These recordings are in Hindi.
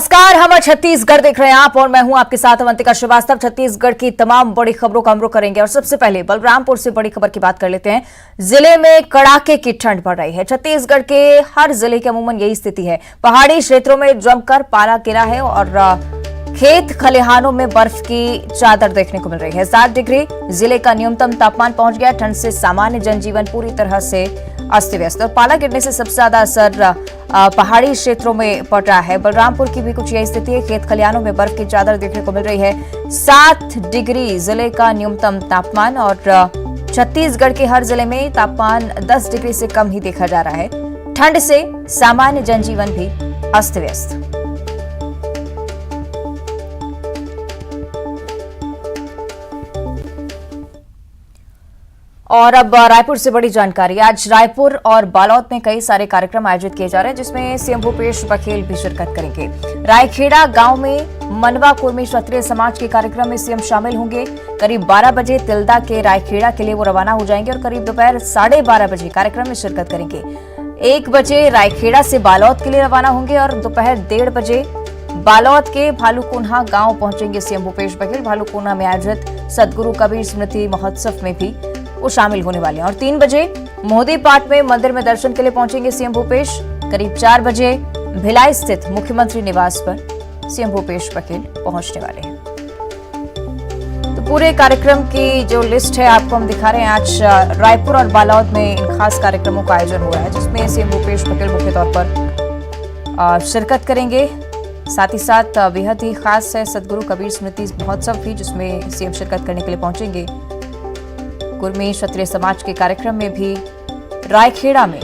नमस्कार, हम छत्तीसगढ़ देख रहे हैं आप और मैं हूं आपके साथ अवंतिका श्रीवास्तव। छत्तीसगढ़ की तमाम बड़ी खबरों का हम रुख करेंगे और सबसे पहले बलरामपुर से बड़ी खबर की बात कर लेते हैं। जिले में कड़ाके की ठंड पड़ रही है। छत्तीसगढ़ के हर जिले की अमूमन यही स्थिति है। पहाड़ी क्षेत्रों में जमकर पाला गिरा है और खेत खलिहानों में बर्फ की चादर देखने को मिल रही है। 7 डिग्री जिले का न्यूनतम तापमान पहुंच गया। ठंड से सामान्य जनजीवन पूरी तरह से अस्त व्यस्त और पाला गिरने से सबसे ज्यादा असर पहाड़ी क्षेत्रों में पड़ रहा है। बलरामपुर की भी कुछ यही स्थिति है। खेत खलिहानों में बर्फ की चादर देखने को मिल रही है। 7 डिग्री जिले का न्यूनतम तापमान और छत्तीसगढ़ के हर जिले में तापमान 10 डिग्री से कम ही देखा जा रहा है। ठंड से सामान्य जनजीवन भी अस्त व्यस्त। और अब रायपुर से बड़ी जानकारी। आज रायपुर और बालोद में कई सारे कार्यक्रम आयोजित किए जा रहे हैं, जिसमें सीएम भूपेश बघेल भी शिरकत करेंगे। रायखेड़ा गांव में मनवा कुर्मी क्षत्रिय समाज के कार्यक्रम में सीएम शामिल होंगे। करीब 12 बजे तिल्दा के रायखेड़ा के लिए वो रवाना हो जाएंगे और करीब दोपहर 12:30 बजे कार्यक्रम में शिरकत करेंगे। 1 बजे रायखेड़ा से बालोद के लिए रवाना होंगे और दोपहर 1:30 बजे बालोद के भालूकोन्हा गांव पहुंचेंगे सीएम भूपेश बघेल। भालूकोन्हा में आयोजित सदगुरु कबीर स्मृति महोत्सव में भी वो शामिल होने वाले हैं। और 3 बजे मोदी पाट में मंदिर में दर्शन के लिए पहुंचेंगे सीएम भूपेश। करीब 4 बजे भिलाई स्थित मुख्यमंत्री निवास पर सीएम भूपेश बघेल पहुंचने वाले हैं। तो पूरे कार्यक्रम की जो लिस्ट है आपको हम दिखा रहे हैं। आज रायपुर और बालोद में इन खास कार्यक्रमों का आयोजन हो रहा है, जिसमें सीएम भूपेश बघेल मुख्य तौर पर शिरकत करेंगे। साथ ही साथ बेहद ही खास है सदगुरु कबीर स्मृति महोत्सव भी, जिसमें सीएम शिरकत करने के लिए पहुंचेंगे। कुर्मी क्षत्रिय समाज के कार्यक्रम में भी रायखेड़ा में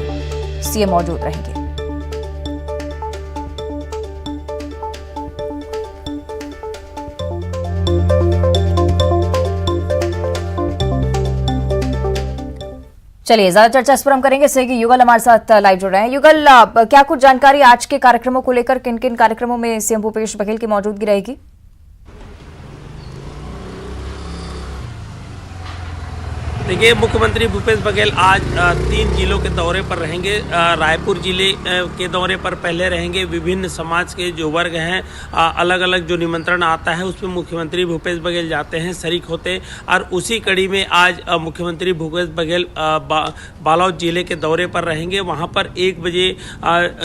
सीएम मौजूद रहेंगे। चलिए ज्यादा चर्चा इस पर हम करेंगे। सहयोगी युगल हमारे साथ लाइव जुड़ रहे हैं। युगल, क्या कुछ जानकारी आज के कार्यक्रमों को लेकर, किन किन कार्यक्रमों में सीएम भूपेश बघेल की मौजूदगी रहेगी? देखिए, मुख्यमंत्री भूपेश बघेल आज 3 जिलों के दौरे पर रहेंगे। रायपुर जिले के दौरे पर पहले रहेंगे। विभिन्न समाज के जो वर्ग हैं, अलग अलग जो निमंत्रण आता है उसमें मुख्यमंत्री भूपेश बघेल जाते हैं, शरीक होते। और उसी कड़ी में आज मुख्यमंत्री भूपेश बघेल बालोद जिले के दौरे पर रहेंगे। वहां पर 1 बजे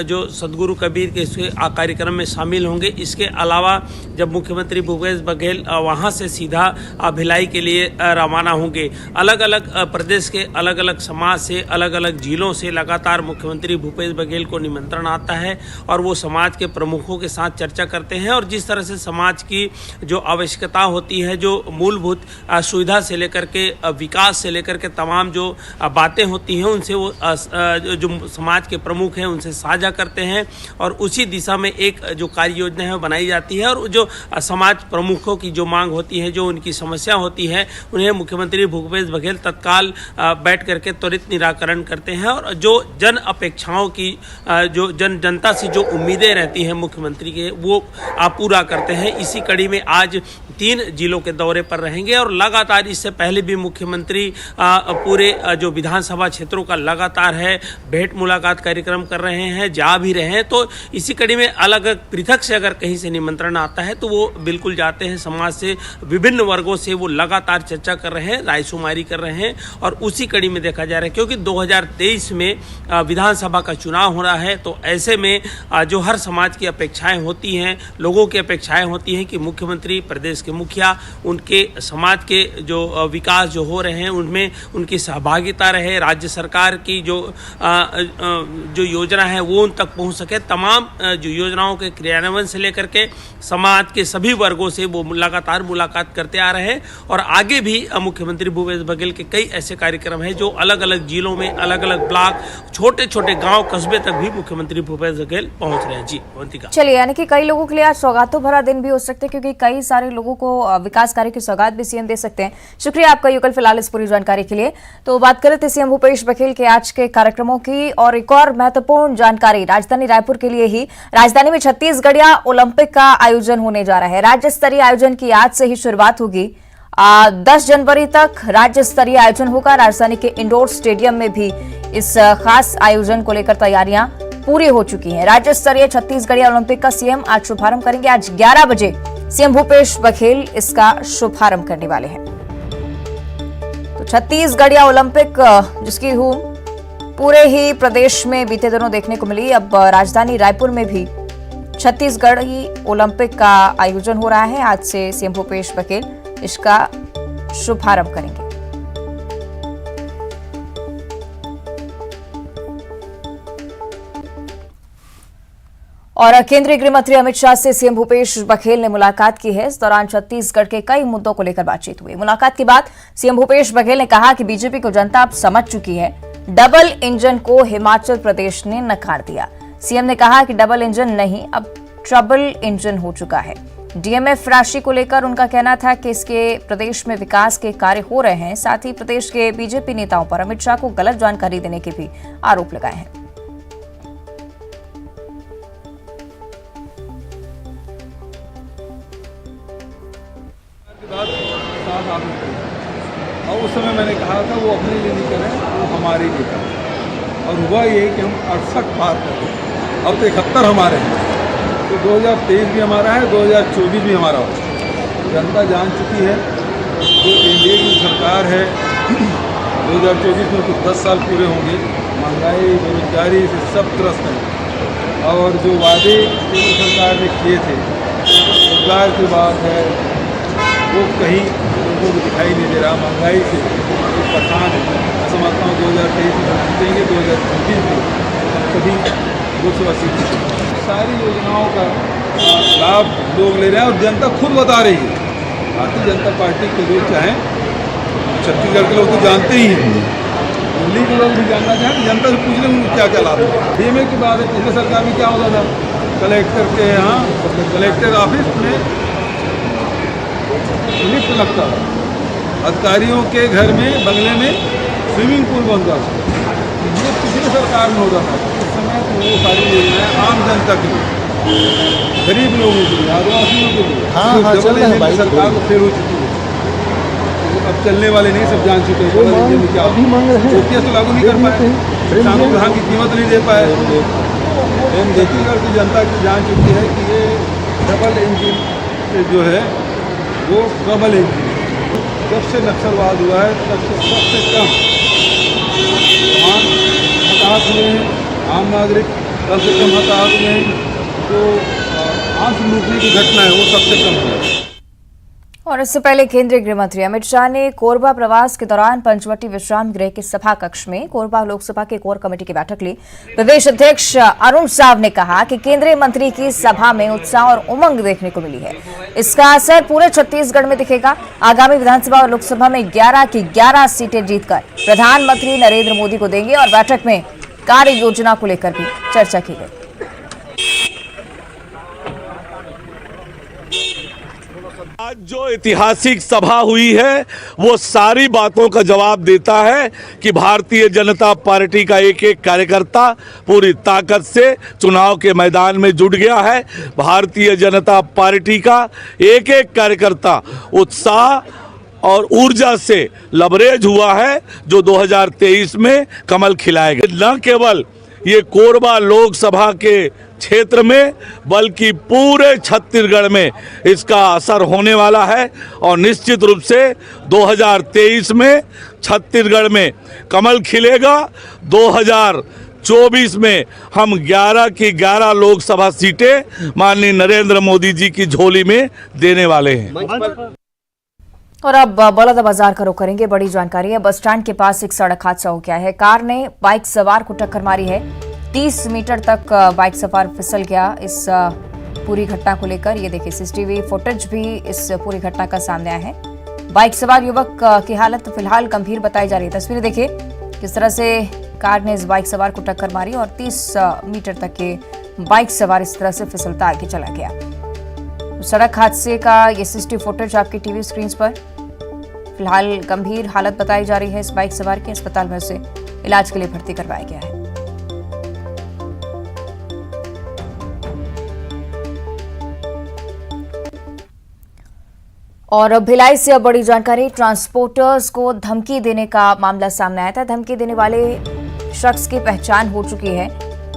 जो सदगुरु कबीर के कार्यक्रम में शामिल होंगे। इसके अलावा जब मुख्यमंत्री भूपेश बघेल वहां से सीधा भिलाई के लिए रवाना होंगे। अलग अलग प्रदेश के अलग अलग समाज से, अलग अलग जिलों से लगातार मुख्यमंत्री भूपेश बघेल को निमंत्रण आता है और वो समाज के प्रमुखों के साथ चर्चा करते हैं। और जिस तरह से समाज की जो आवश्यकता होती है, जो मूलभूत सुविधा से लेकर के विकास से लेकर के तमाम जो बातें होती हैं, उनसे वो जो समाज के प्रमुख हैं उनसे साझा करते हैं। और उसी दिशा में एक जो कार्य योजना है वो बनाई जाती है। और जो समाज प्रमुखों की जो मांग होती है, जो उनकी समस्या होती है, उन्हें मुख्यमंत्री भूपेश बघेल तत्काल बैठ करके त्वरित निराकरण करते हैं। और जो जन अपेक्षाओं की, जो जनता से जो उम्मीदें रहती हैं मुख्यमंत्री के, वो पूरा करते हैं। इसी कड़ी में आज 3 जिलों के दौरे पर रहेंगे। और लगातार इससे पहले भी मुख्यमंत्री पूरे जो विधानसभा क्षेत्रों का लगातार है भेंट मुलाकात कार्यक्रम कर रहे हैं, जा भी रहे हैं। तो इसी कड़ी में अलग अलग पृथक से अगर कहीं से निमंत्रण आता है तो वो बिल्कुल जाते हैं। समाज से विभिन्न वर्गों से वो लगातार चर्चा कर रहे हैं, रायशुमारी कर रहे हैं। और उसी कड़ी में देखा जा रहा है, क्योंकि 2023 में विधानसभा का चुनाव हो रहा है, तो ऐसे में जो हर समाज की अपेक्षाएं होती हैं, लोगों की अपेक्षाएं होती हैं कि मुख्यमंत्री, प्रदेश के मुखिया, उनके समाज के जो विकास जो हो रहे हैं उनमें उनकी सहभागिता रहे। राज्य सरकार की जो योजना है वो उन तक पहुंच सके। तमाम जो योजनाओं के क्रियान्वयन से लेकर के समाज के सभी वर्गों से वो लगातार मुलाकात करते आ रहे हैं। और आगे भी मुख्यमंत्री भूपेश बघेल के कई ऐसे कार्यक्रम हैं जो अलग अलग जिलों में, अलग अलग ब्लॉक, छोटे छोटे गांव, कस्बे तक भी मुख्यमंत्री भूपेश बघेल पहुंच रहे हैं। जी अवंतिका। चलिए, यानी कि कई लोगों के लिए आज सौगातों भरा दिन भी हो सकते हैं, क्योंकि कई सारे लोगों को विकास कार्य की सौगात भी सीएम दे सकते हैं। शुक्रिया आपका युगल, फिलहाल इस पूरी जानकारी के लिए। तो बात कर रहे थे सीएम भूपेश बघेल के आज के कार्यक्रमों की। और एक और महत्वपूर्ण जानकारी राजधानी रायपुर के लिए ही। राजधानी में छत्तीसगढ़िया ओलंपिक का आयोजन होने जा रहा है। राज्य स्तरीय आयोजन की आज से ही शुरुआत होगी। 10 जनवरी तक राज्य स्तरीय आयोजन होगा। राजधानी के इंडोर स्टेडियम में भी इस खास आयोजन को लेकर तैयारियां पूरी हो चुकी है। राज्य स्तरीय छत्तीसगढ़िया ओलंपिक का सीएम आज शुभारंभ करेंगे। आज 11 बजे सीएम भूपेश बघेल इसका शुभारंभ करने वाले हैं। तो छत्तीसगढ़िया ओलंपिक जिसकी धूम पूरे ही प्रदेश में बीते दिनों देखने को मिली, अब राजधानी रायपुर में भी छत्तीसगढ़ी ओलंपिक का आयोजन हो रहा है। आज से सीएम भूपेश बघेल इसका शुभारंभ करेंगे। और केंद्रीय गृह मंत्री अमित शाह से सीएम भूपेश बघेल ने मुलाकात की है। इस दौरान छत्तीसगढ़ के कई मुद्दों को लेकर बातचीत हुई। मुलाकात के बाद सीएम भूपेश बघेल ने कहा कि बीजेपी को जनता अब समझ चुकी है। डबल इंजन को हिमाचल प्रदेश ने नकार दिया। सीएम ने कहा कि डबल इंजन नहीं, अब ट्रबल इंजन हो चुका है। डीएमएफ राशि को लेकर उनका कहना था कि इसके प्रदेश में विकास के कार्य हो रहे हैं। साथ ही प्रदेश के बीजेपी नेताओं पर अमित शाह को गलत जानकारी देने के भी आरोप लगाए हैं। और उस समय मैंने कहा था वो अपने लिए नहीं करें, वो हमारे लिए करें। और हुआ ये कि हम 68 पार कर गए। अब तो 71 हमारे हैं। तो 2023 भी हमारा है, 2024 भी हमारा हो। जनता जान चुकी है जो एनडीए की सरकार है 2024 में कुछ 10 साल पूरे होंगे। महंगाई, बेरोजगारी से सब त्रस्त हैं। और जो वादे केंद्र सरकार ने किए थे, रोजगार की बात है, वो कहीं लोगों को दिखाई नहीं दे रहा। महंगाई से जो परेशान है, मैं समझता हूँ 2023 में जीतेंगे, 2024 में सभी लोकसभा सीट सारी योजनाओं का लाभ लोग ले रहे हैं और जनता खुद बता रही है। भारतीय जनता पार्टी के लोग चाहें, छत्तीसगढ़ के लोग तो जानते ही हैं, दिल्ली के लोग भी जानना चाहें, जनता से पूछ लें उनको क्या क्या लाभ है। डीएमए की बात है, पिछले सरकार में क्या होता था, कलेक्टर के यहाँ कलेक्टर ऑफिस में लिफ्ट लगता था, अधिकारियों के घर में बंगले में स्विमिंग पूल बनता था। ये पिछले सरकार में होता था। उस समय तो वो सारी योजनाएं आम जनता के लिए, गरीब लोगों के लिए, आदिवासियों के लिए सरकार को फेल हो चुकी है। तो अब चलने वाले नहीं, सब जान चुके हैं क्या ओपीएस तो लागू नहीं कर पाए, किसानों को धान की कीमत नहीं दे पाए। छत्तीसगढ़ की जनता की जान चुकी है कि ये डबल इंजन जो है वो ट्रबल इंजन। जब से नक्सलवाद हुआ है तब से सबसे कम हताहत हुए हैं, आम नागरिक सबसे कम हताहत हुए हैं। जो आंख लूटने की घटना है वो सबसे कम है। और इससे पहले केंद्रीय गृह मंत्री अमित शाह ने कोरबा प्रवास के दौरान पंचवटी विश्राम गृह के सभा कक्ष में कोरबा लोकसभा के कोर कमेटी की बैठक ली। प्रदेश अध्यक्ष अरुण साव ने कहा कि केंद्रीय मंत्री की सभा में उत्साह और उमंग देखने को मिली है। इसका असर पूरे छत्तीसगढ़ में दिखेगा। आगामी विधानसभा और लोकसभा में 11 की 11 सीटें जीतकर प्रधानमंत्री नरेंद्र मोदी को देंगे। और बैठक में कार्य योजना को लेकर भी चर्चा की गई। आज जो ऐतिहासिक सभा हुई है वो सारी बातों का जवाब देता है कि भारतीय जनता पार्टी का एक एक कार्यकर्ता पूरी ताकत से चुनाव के मैदान में जुट गया है। भारतीय जनता पार्टी का एक एक कार्यकर्ता उत्साह और ऊर्जा से लबरेज हुआ है जो 2023 में कमल खिलाएगा। न केवल ये कोरबा लोकसभा के क्षेत्र में बल्कि पूरे छत्तीसगढ़ में इसका असर होने वाला है। और निश्चित रूप से 2023 में छत्तीसगढ़ में कमल खिलेगा। 2024 में हम 11 की 11 लोकसभा सीटें माननीय नरेंद्र मोदी जी की झोली में देने वाले हैं। और अब बलौदाबाजार का रुख करेंगे। बड़ी जानकारी है, बस स्टैंड के पास एक सड़क हादसा हो गया है। कार ने बाइक सवार को टक्कर मारी है। 30 मीटर तक बाइक सवार फिसल गया। इस पूरी घटना को लेकर ये देखिए सीसीटीवी फुटेज भी इस पूरी घटना का सामने आया है। बाइक सवार युवक की हालत फिलहाल गंभीर बताई जा रही है। तस्वीरें देखिए किस तरह से कार ने इस बाइक सवार को टक्कर मारी और 30 मीटर तक के बाइक सवार इस तरह से फिसलता आगे चला गया। सड़क हादसे का ये सीसीटीवी फुटेज आपकी टीवी स्क्रीन पर। फिलहाल गंभीर हालत बताई जा रही है इस बाइक सवार के। अस्पताल में उसे इलाज के लिए भर्ती करवाया गया है। और भिलाई से अब बड़ी जानकारी। ट्रांसपोर्टर्स को धमकी देने का मामला सामने आया था। धमकी देने वाले शख्स की पहचान हो चुकी है।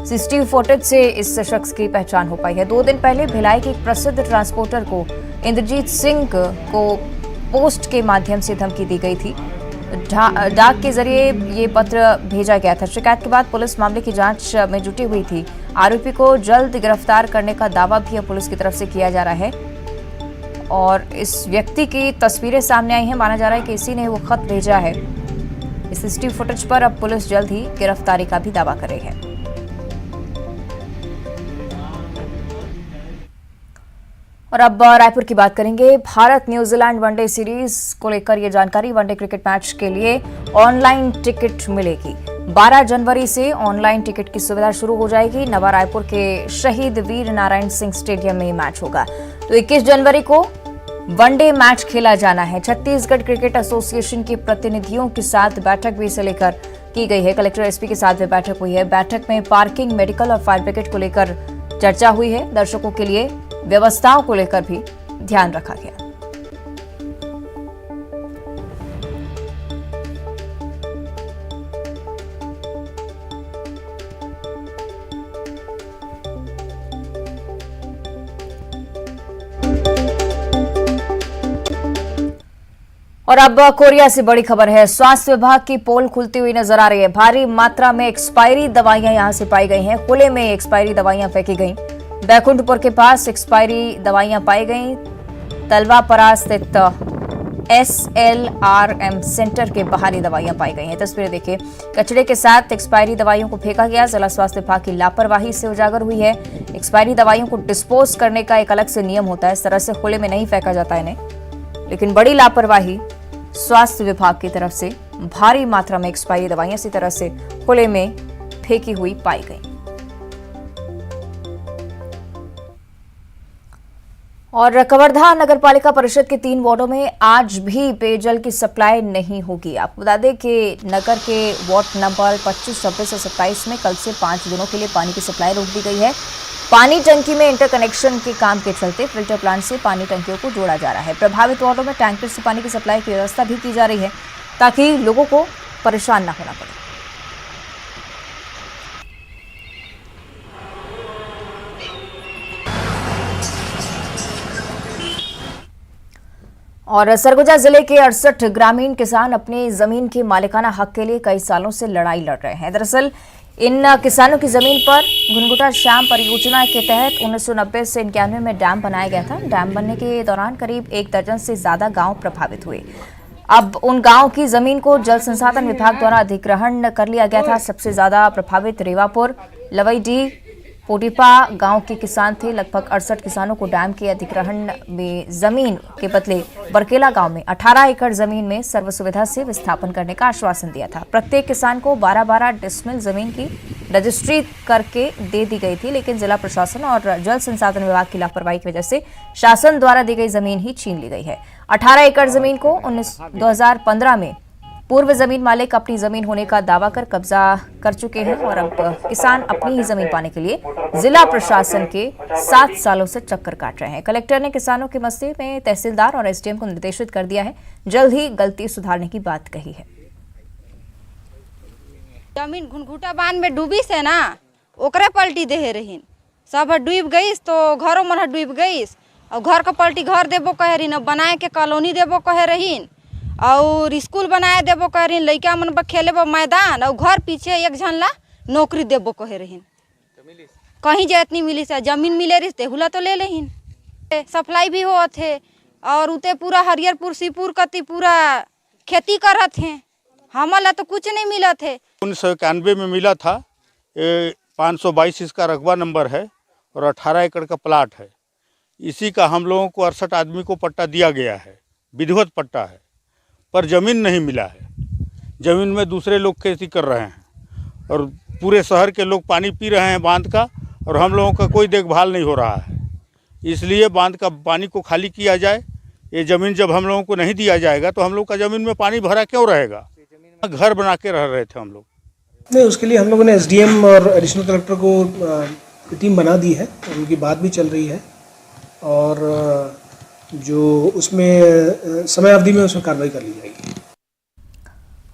सीसीटीवी फुटेज से इस शख्स की पहचान हो पाई है। 2 दिन पहले भिलाई के एक प्रसिद्ध ट्रांसपोर्टर को इंद्रजीत सिंह को पोस्ट के माध्यम से धमकी दी गई थी। डाक के जरिए ये पत्र भेजा गया था। शिकायत के बाद पुलिस मामले की जांच में जुटी हुई थी। आरोपी को जल्द गिरफ्तार करने का दावा भी अब पुलिस की तरफ से किया जा रहा है और इस व्यक्ति की तस्वीरें सामने आई हैं। माना जा रहा है कि इसी ने वो खत भेजा है। इस सीसीटीवी फुटेज पर अब पुलिस जल्द ही गिरफ्तारी का भी दावा कर रही है। और अब रायपुर की बात करेंगे। भारत न्यूजीलैंड वनडे सीरीज को लेकर ये जानकारी। वनडे क्रिकेट मैच के लिए ऑनलाइन टिकट मिलेगी। 12 जनवरी से ऑनलाइन टिकट की सुविधा शुरू हो जाएगी। नवा रायपुर के शहीद वीर नारायण सिंह स्टेडियम में मैच होगा। तो 21 जनवरी को वनडे मैच खेला जाना है। छत्तीसगढ़ क्रिकेट एसोसिएशन के प्रतिनिधियों के साथ बैठक भी इसे लेकर की गई है। कलेक्टर एसपी के साथ भी बैठक हुई है। बैठक में पार्किंग, मेडिकल और फायर ब्रिगेड को लेकर चर्चा हुई है। दर्शकों के लिए व्यवस्थाओं को लेकर भी ध्यान रखा गया। और अब कोरिया से बड़ी खबर है। स्वास्थ्य विभाग की पोल खुलती हुई नजर आ रही है। भारी मात्रा में एक्सपायरी दवाइयां यहां से पाई गई हैं। खुले में एक्सपायरी दवाइयां फेंकी गईं। बैकुंठपुर के पास एक्सपायरी दवाइयां पाई गईं। तलवापरा स्थित SLRM सेंटर के बाहर दवाइयां पाई गई हैं। तस्वीरें देखिए। कचरे के साथ एक्सपायरी दवाइयों को फेंका गया। जिला स्वास्थ्य विभाग की लापरवाही से उजागर हुई है। एक्सपायरी दवाइयों को डिस्पोज करने का एक अलग से नियम होता है। इस तरह से खुले में नहीं फेंका जाता इन्हें, लेकिन बड़ी लापरवाही स्वास्थ्य विभाग की तरफ से। भारी मात्रा में एक्सपायरी दवाइयां इसी तरह से खुले में फेंकी हुई पाई गई। और कवर्धा नगर पालिका परिषद के 3 वार्डों में आज भी पेयजल की सप्लाई नहीं होगी। आपको बता दें कि नगर के वार्ड नंबर 25, 26 और 27 में कल से 5 दिनों के लिए पानी की सप्लाई रोक दी गई है। पानी टंकी में इंटरकनेक्शन के काम के चलते फिल्टर प्लांट से पानी टंकियों को जोड़ा जा रहा है। प्रभावित वार्डों में टैंकर से पानी की सप्लाई की व्यवस्था भी की जा रही है ताकि लोगों को परेशान न होना पड़े। और सरगुजा जिले के 68 ग्रामीण किसान अपनी जमीन के मालिकाना हक के लिए कई सालों से लड़ाई लड़ रहे हैं। दरअसल इन किसानों की जमीन पर घुनघुटा श्याम परियोजना के तहत 1990 से 91 में डैम बनाया गया था। डैम बनने के दौरान करीब 1 दर्जन से ज्यादा गांव प्रभावित हुए। अब उन गांव की जमीन को जल संसाधन विभाग द्वारा अधिग्रहण कर लिया गया था। सबसे ज्यादा प्रभावित रेवापुर, लवईडीह, पोटीपा गांव के किसान थे। लगभग 68 किसानों को डैम के अधिग्रहण में जमीन के बदले बरकेला गांव में 18 एकड़ जमीन में सर्व सुविधा से विस्थापन करने का आश्वासन दिया था। प्रत्येक किसान को 12-12 डिसमिल जमीन की रजिस्ट्री करके दे दी गई थी, लेकिन जिला प्रशासन और जल संसाधन विभाग की लापरवाही की वजह से शासन द्वारा दी गई जमीन ही छीन ली गई है। 18 एकड़ जमीन को 2015 में पूर्व जमीन मालिक अपनी जमीन होने का दावा कर कब्जा कर चुके हैं और अब किसान अपनी ही जमीन पाने के लिए जिला प्रशासन के 7 सालों से चक्कर काट रहे हैं। कलेक्टर ने किसानों के मसले में तहसीलदार और एसडीएम को निर्देशित कर दिया है। जल्द ही गलती सुधारने की बात कही है। जमीन घुनघुटा बांध में डूबी से ना ओकरे पलटी दे रहीन। सब डूब गई तो घरों मन डूब गई और घर का पलटी घर देबो कहे रहीन, बनाए के कॉलोनी देबो कहे रहीन और स्कूल बनाए देबो कहे रहीन। लड़का मन खेले मैदान और घर पीछे एक झन ला नौकरी देबो कहे रहीन। कहीं जे इतनी मिली से जमीन मिले रही तेहुला तो ले लेहीन। सप्लाई भी होत है और उते पूरा हरियरपुर सीपुर कति पूरा खेती करत हैं। हमला तो कुछ नहीं मिला थे। 1991 में मिला था। 522 इसका रकबा नंबर है और 18 एकड़ का प्लाट है। इसी का हम लोगों को 68 आदमी को पट्टा दिया गया है, विधिवत पट्टा है, पर ज़मीन नहीं मिला है। ज़मीन में दूसरे लोग खेती कर रहे हैं और पूरे शहर के लोग पानी पी रहे हैं बांध का और हम लोगों का कोई देखभाल नहीं हो रहा है। इसलिए बांध का पानी को खाली किया जाए। ये ज़मीन जब हम लोगों को नहीं दिया जाएगा तो हम लोग का ज़मीन में पानी भरा क्यों रहेगा। घर बना के रह रहे थे हम लोग। नहीं, उसके लिए हम लोगों ने एसडीएम और एडिशनल कलेक्टर को टीम बना दी है। उनकी बात भी चल रही है और जो उसमें समय अवधि में उसमें कार्रवाई कर ली जाएगी।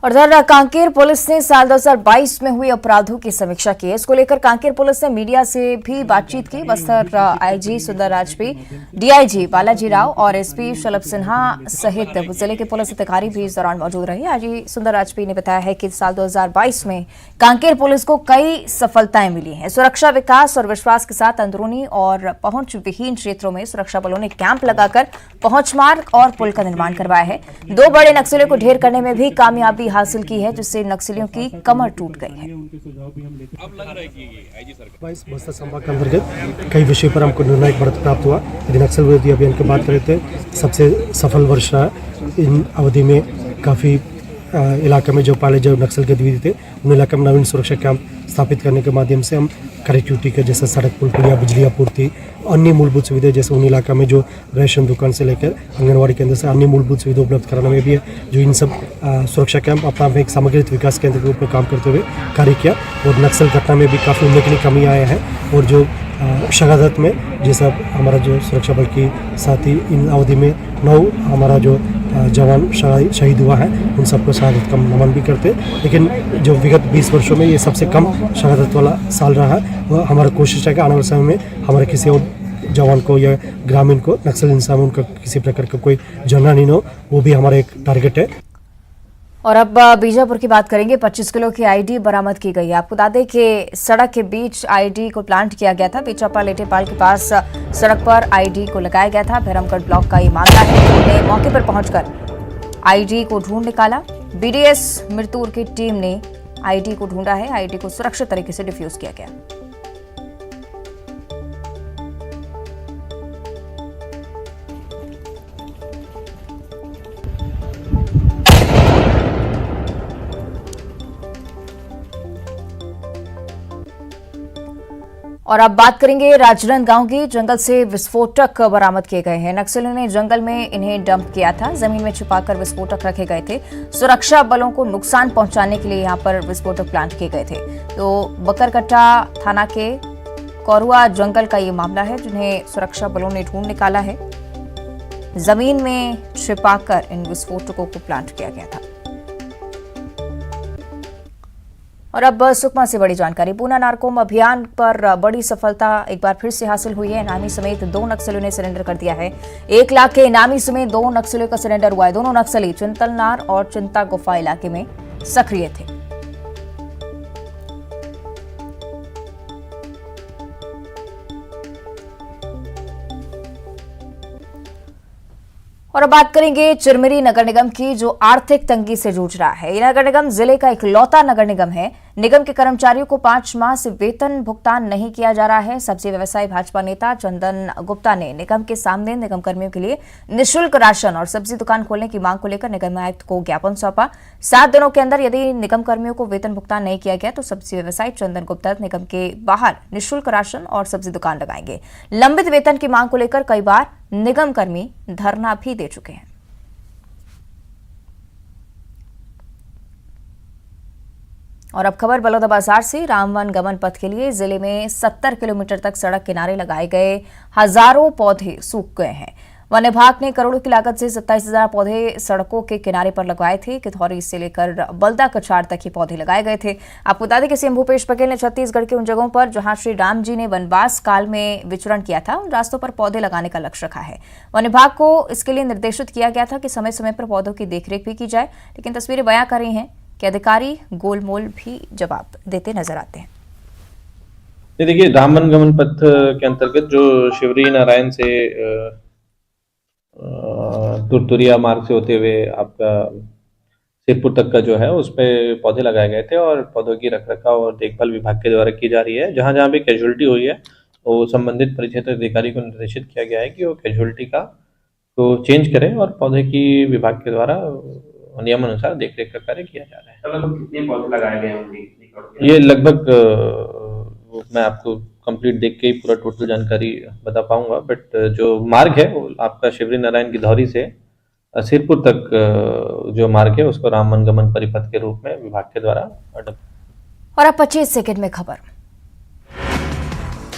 और इधर कांकेर पुलिस ने साल 2022 में हुए अपराधों की समीक्षा की है। इसको लेकर कांकेर पुलिस ने मीडिया से भी बातचीत की। बस्तर आईजी सुंदर राजपी, डीआईजी बालाजी राव और एसपी शलभ सिन्हा सहित जिले के पुलिस अधिकारी भी इस दौरान मौजूद रहे। आईजी सुंदर राजपी ने बताया है कि साल 2022 में कांकेर पुलिस को कई सफलताएं मिली हैं। सुरक्षा, विकास और विश्वास के साथ अंदरूनी और पहुंच विहीन क्षेत्रों में सुरक्षा बलों ने कैंप लगाकर पहुंच मार्ग और पुल का निर्माण करवाया है। 2 बड़े नक्सलियों को ढेर करने में भी कामयाबी हासिल की है, जिससे नक्सलियों की कमर टूट गई है। बस्तर संभाग के अंतर्गत कई विषयों पर हमको निर्णायक बढ़त प्राप्त हुआ। यदि नक्सल विरोधी अभियान की बात करें तो सबसे सफल वर्ष रहा। इन अवधि में काफ़ी इलाके में जो पहले जो नक्सल गतिविधि थे उन इलाके में नवीन सुरक्षा कैंप स्थापित करने के माध्यम से हम कनेक्टिविटी के जैसे सड़क, पुल, पुलिया, बिजली आपूर्ति, अन्य मूलभूत सुविधाएं जैसे उन इलाका में जो राशन दुकान से लेकर आंगनवाड़ी केंद्र से अन्य मूलभूत सुविधा उपलब्ध कराने में भी है। जो इन सब सुरक्षा कैंप अपना में एक समग्रित विकास केंद्र के रूप में काम करते हुए कार्य किया और नक्सल घटना में भी काफ़ी उल्लेखनीय कमी आया है। और जो शहादत में जैसा हमारा जो सुरक्षा बल की साथी इन अवधि में 9 हमारा जो जवान शहीद हुआ है उन सबको शहादत का नमन भी करते। लेकिन जो विगत 20 वर्षों में ये सबसे कम शहादत वाला साल रहा है। वह हमारा कोशिश है कि आने वाले समय में हमारे किसी और जवान को या ग्रामीण को नक्सल हिंसा में उनका किसी प्रकार का कोई झरना नहीं हो, वो भी हमारा एक टारगेट है। और अब बीजापुर की बात करेंगे। 25 किलो की आईडी बरामद की गई है। आपको बता दें कि सड़क के बीच आईडी को प्लांट किया गया था। बीचापा लेटेपाल के पास सड़क पर आईडी को लगाया गया था। भैरमगढ़ ब्लॉक का ये मामला है। उन्होंने मौके पर पहुंचकर आईडी को ढूंढ निकाला। बीडीएस मिरतूर की टीम ने आईडी को ढूंढा है। आईडी को सुरक्षित तरीके से डिफ्यूज किया गया। और अब बात करेंगे राजनांदगांव की। जंगल से विस्फोटक बरामद किए गए हैं। नक्सलियों ने जंगल में इन्हें डंप किया था। जमीन में छिपाकर विस्फोटक रखे गए थे। सुरक्षा बलों को नुकसान पहुंचाने के लिए यहां पर विस्फोटक प्लांट किए गए थे। तो बकरकट्टा थाना के कौरुआ जंगल का ये मामला है, जिन्हें सुरक्षा बलों ने ढूंढ निकाला है। जमीन में छिपाकर इन विस्फोटकों को प्लांट किया गया था। और अब सुकमा से बड़ी जानकारी। पूना नारकोम अभियान पर बड़ी सफलता एक बार फिर से हासिल हुई है। इनामी समेत 2 नक्सलियों ने सरेंडर कर दिया है। 1 लाख के इनामी समेत 2 नक्सलियों का सरेंडर हुआ है। दोनों नक्सली चिंतलनार और चिंता गुफा इलाके में सक्रिय थे। और अब बात करेंगे चिरमिरी नगर निगम की, जो आर्थिक तंगी से जूझ रहा है। यह नगर निगम जिले का इकलौता नगर निगम है। निगम के कर्मचारियों को 5 माह से वेतन भुगतान नहीं किया जा रहा है। सब्जी व्यवसायी भाजपा नेता चंदन गुप्ता ने निगम के सामने निगम कर्मियों के लिए निःशुल्क राशन और सब्जी दुकान खोलने की मांग को लेकर निगम आयुक्त को ज्ञापन सौंपा। 7 दिनों के अंदर यदि निगम कर्मियों को वेतन भुगतान नहीं किया गया तो सब्जी व्यवसायी चंदन गुप्ता निगम के बाहर निःशुल्क राशन और सब्जी दुकान लगाएंगे। लंबित वेतन की मांग को लेकर कई बार निगम कर्मी धरना भी दे चुके हैं। और अब खबर बलौदा बाजार से। रामवन गमन पथ के लिए जिले में 70 किलोमीटर तक सड़क किनारे लगाए गए हजारों पौधे सूख गए हैं। वन विभाग ने करोड़ों की लागत से 27,000 पौधे सड़कों के किनारे पर लगवाए थे। किथौरी से लेकर बलदा कछाड़ तक ये पौधे लगाए गए थे। आपको बता दें कि सीएम भूपेश बघेल ने छत्तीसगढ़ के उन जगहों पर जहां श्री राम जी ने वनवास काल में विचरण किया था, उन रास्तों पर पौधे लगाने का लक्ष्य रखा है। वन विभाग को इसके लिए निर्देशित किया गया था कि समय समय पर पौधों की देखरेख भी की जाए। लेकिन तस्वीरें बयां कर रही हैं कि अधिकारी गोलमोल भी जवाब देते नजर आते हैं। देखिए, रामवन गमन पथ के अंतर्गत जो शिवरी नारायण से तुरतुरिया मार्ग से होते हुए आपका सिरपुर तक का जो है उस पे पौधे लगाए गए थे और पौधों की रखरखाव और देखभाल विभाग के द्वारा की जा रही है। जहां जहां भी कैजुअलिटी हुई है वो संबंधित परिक्षेत्र अधिकारी को निर्देशित किया गया है कि वो कैजुअलिटी का को चेंज करें और पौधे की विभाग के द्वारा नियम अनुसार देखरेख का कार्य किया जा रहा है। लगभग कितने पौधे लगाए गए होंगे? ये लगभग मैं आपको कंप्लीट देख के ही पूरा टोटल जानकारी बता पाऊंगा, बट जो मार्ग है वो आपका शिवरी नारायण गिधौरी से सिरपुर तक जो मार्ग है उसको रामवन गमन परिपथ के रूप में विभाग के द्वारा। और अब 25 सेकंड में खबर।